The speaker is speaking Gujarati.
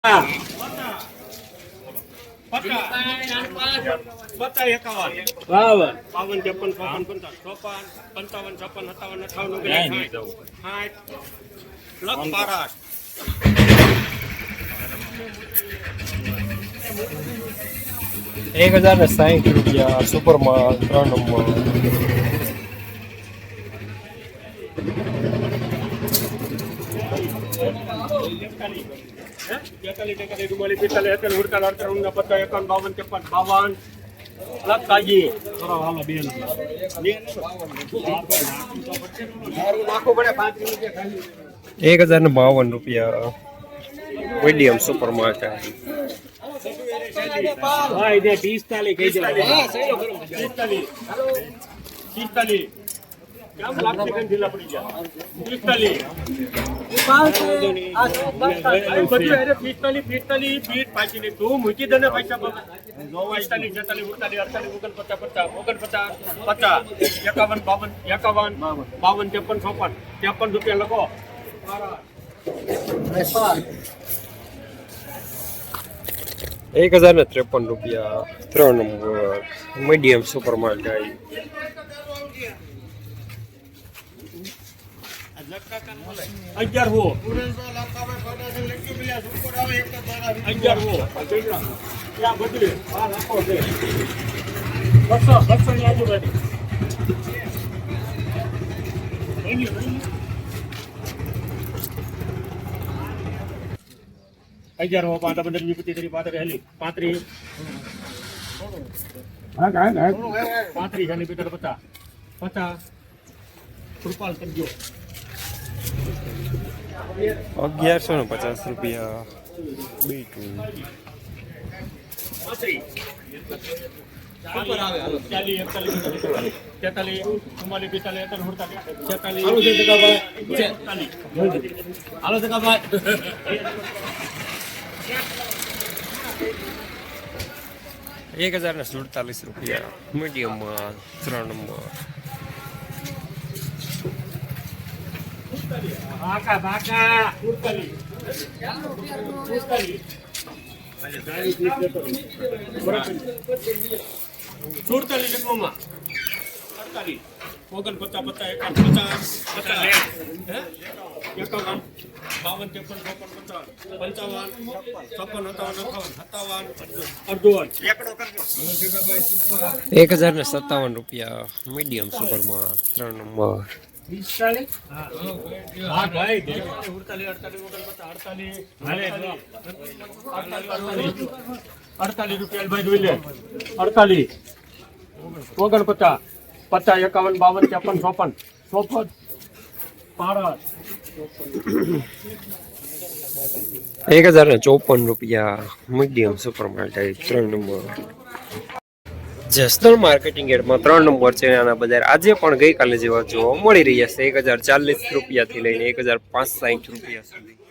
₹1060 સુપર માં 3 number. ₹1052 medium super market. ₹1053 3 number medium super market. ₹1150 બીટું. ₹1047 મીડિયમ 3 નંબર. ₹1057 મીડિયમ સુપરમાં 3 number. ₹1054 medium super market 3 number. Jasdan marketing યાર્ડમાં 3 નંબર છે આના બજાર આજે પણ ગઈકાલે જેવા જોવા મળી રહ્યા છે. ₹1040 થી લઈને ₹1560 સુધી.